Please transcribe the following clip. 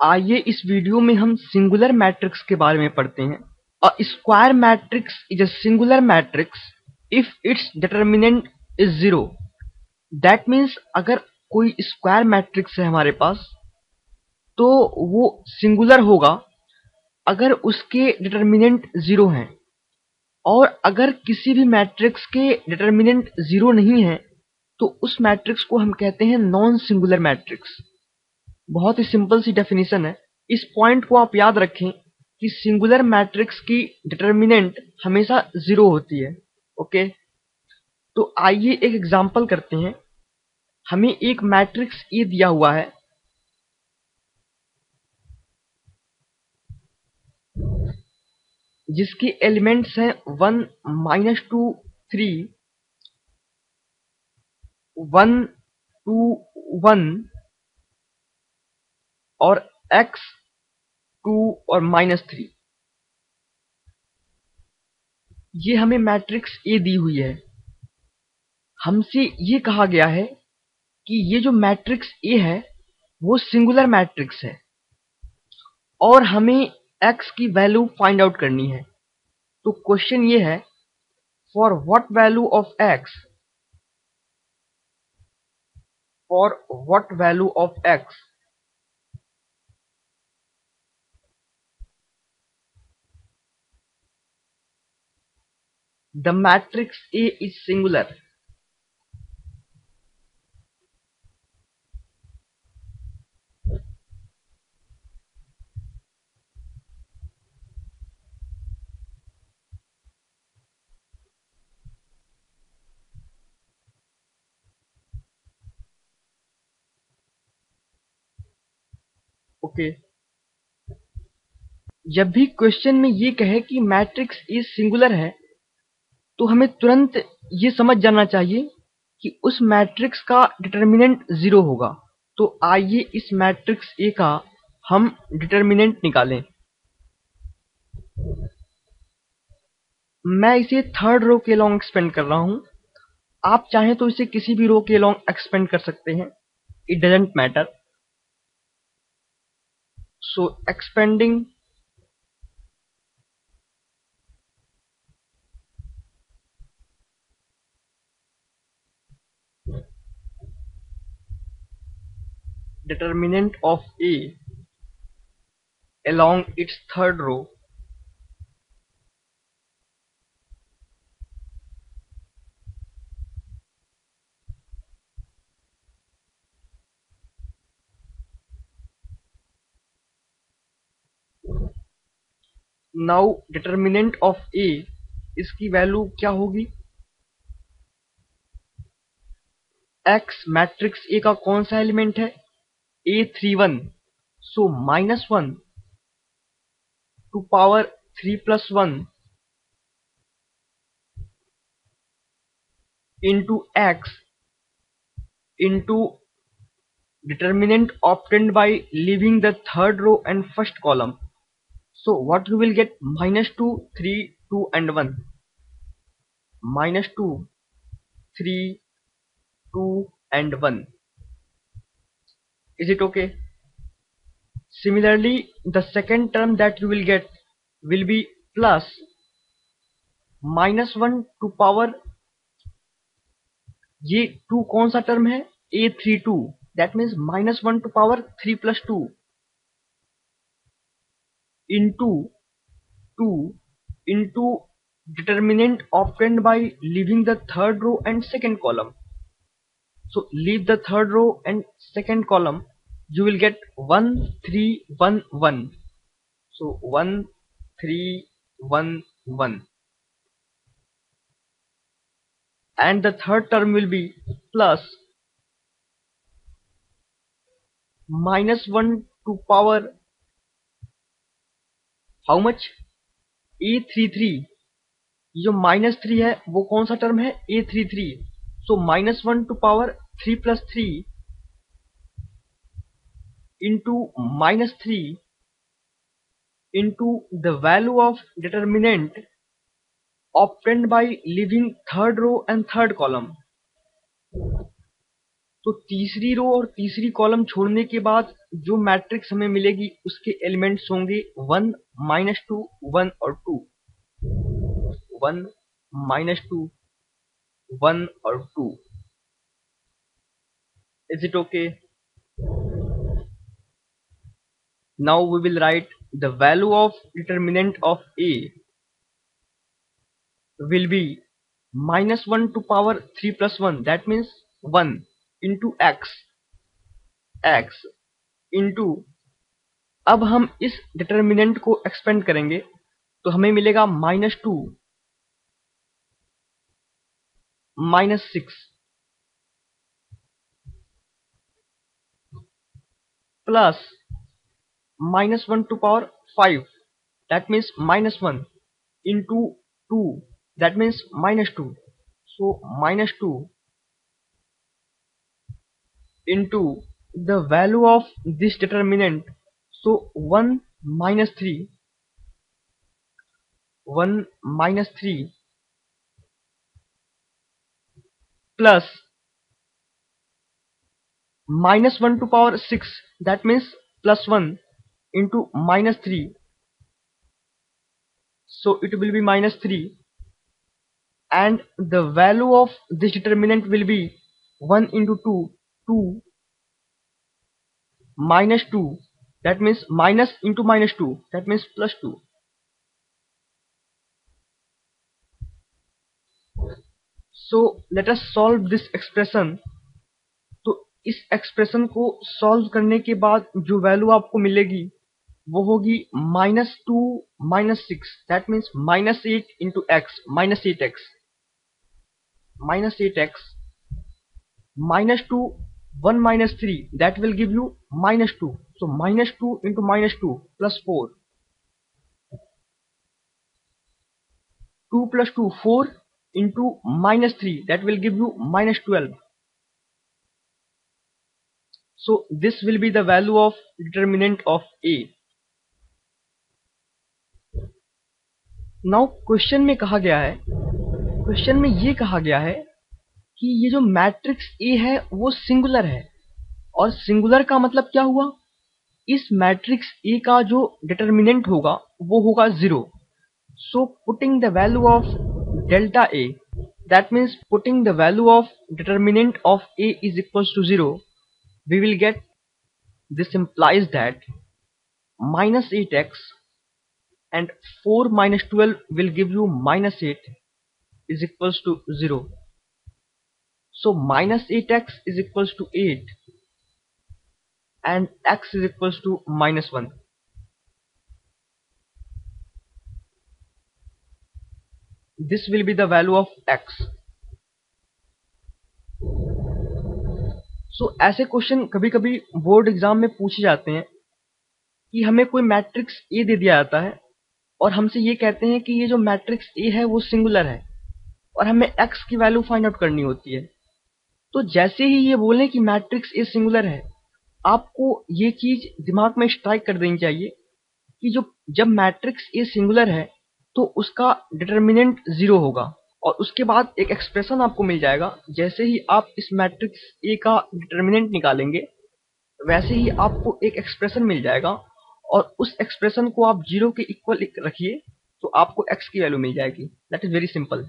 आइए इस वीडियो में हम सिंगुलर मैट्रिक्स के बारे में पढ़ते हैं। A square matrix is a singular matrix if its determinant is zero. That means अगर कोई स्क्वायर मैट्रिक्स है हमारे पास तो वो सिंगुलर होगा अगर उसके डिटर्मिनेंट जीरो हैं, और अगर किसी भी मैट्रिक्स के डिटर्मिनेंट जीरो नहीं है तो उस मैट्रिक्स को हम कहते हैं नॉन सिंगुलर मैट्रिक्स। बहुत ही सिंपल सी डेफिनेशन है। इस पॉइंट को आप याद रखें कि सिंगुलर मैट्रिक्स की डिटर्मिनेंट हमेशा जीरो होती है। ओके, तो आइए एक एग्जांपल करते हैं। हमें एक मैट्रिक्स ए दिया हुआ है जिसके एलिमेंट्स हैं 1 -2 3 1 2 1 और x 2 और -3। ये हमें मैट्रिक्स ए दी हुई है। हमसे ये कहा गया है कि ये जो मैट्रिक्स ए है वो सिंगुलर मैट्रिक्स है और हमें x की वैल्यू फाइंड आउट करनी है। तो क्वेश्चन ये है, for what value of x, for what value of x the matrix A is singular. Okay, जब भी क्वेश्चन में ये कहे कि मैट्रिक्स ए सिंगुलर है तो हमें तुरंत ये समझ जाना चाहिए कि उस मैट्रिक्स का डिटर्मिनेंट जीरो होगा। तो आइए इस मैट्रिक्स ए का हम डिटर्मिनेंट निकालें। मैं इसे थर्ड रो के लॉन्ग एक्सपेंड कर रहा हूं। आप चाहें तो इसे किसी भी रो के लॉन्ग एक्सपेंड कर सकते हैं, it doesn't matter. So expanding determinant of A along its third row now determinant of A, इसकी वैल्यू क्या होगी? एक्स मैट्रिक्स ए का कौन सा एलिमेंट है? A31, so -1 to power 3 + 1 into x into determinant obtained by leaving the third row and first column. So what you will get? -2 3 2 and 1, -2 3 2 and 1. Is it okay? Similarly, the second term that you will get will be plus -1 to power, ये 2 कौन सा term है? A32, that means -1 to power 3 + 2 into 2 into determinant obtained by leaving the third row and second column. So leave the third row and second column, you will get 1 3 1 1. So 1 3 1 1, and the third term will be plus -1 to power how much? A33, ये जो -3 है वो कौन सा term है? A33, so -1 to power 3 + 3 into -3 into the value of determinant obtained by leaving third row and third column. तो तीसरी रो और तीसरी कॉलम छोड़ने के बाद जो मैट्रिक्स हमें मिलेगी उसके एलिमेंट्स होंगे 1 -2 1 और 2, 1 -2 1 और 2. Is it okay? Now we will write the value of determinant of A will be -1 to power 3 plus 1, that means 1 into x into, अब हम इस डिटर्मिनेंट को एक्सपेंड करेंगे तो हमें मिलेगा -2 -6 plus -1 to power 5, that means -1 into 2, that means -2. So -2 into the value of this determinant, so 1 -3 plus -1 to power 6, that means plus 1 into -3, so it will be -3, and the value of this determinant will be 1 into 2, 2 -2, that means minus into -2, that means +2. So let us solve this expression. तो इस expression को solve करने के बाद जो value आपको मिलेगी वो होगी -2 -6, that means -8 into x, -8x -2 1 -3, that will give you -2, so -2 into -2 plus 4, 2 plus 2 4 into -3, that will give you -12. So this will be the value of determinant of A. Now question में कहा गया है, question में ये कहा गया है कि ये जो मैट्रिक्स A है वो सिंगुलर है, और सिंगुलर का मतलब क्या हुआ, इस मैट्रिक्स A का जो डिटर्मिनेंट होगा वो होगा 0. So putting the value of delta A, that means putting the value of determinant of A is equals to 0, we will get, this implies that -8x and 4 minus 12 will give you -8 is equals to 0. So -8x is equals to 8 and x is equals to -1. This will be the value of x. So ऐसे question कभी कभी board exam में पूछे जाते हैं कि हमें कोई मैट्रिक्स A दे दिया जाता है और हमसे ये कहते हैं कि ये जो मैट्रिक्स A है वो सिंगुलर है और हमें x की वैल्यू फाइंड आउट करनी होती है. तो जैसे ही ये बोलें कि मैट्रिक्स A सिंगुलर है, आपको ये चीज दिमाग में स्ट्राइक कर देनी चाहिए कि जब मैट्रिक्स A सिंगुलर है तो उसका डिटर्मिनेंट 0 होगा, और उसके बाद एक एक्सप्रेशन आपको मिल जाएगा. जैसे ही आप इस मैट्रिक्स A का डिटर्मिनेंट निकालेंगे वैसे ही आपको एक एक्सप्रेशन मिल जाएगा, और उस एक्सप्रेशन को आप 0 के इक्वल रखिए तो आपको x की वैल्यू मिल जाएगी. That is very simple.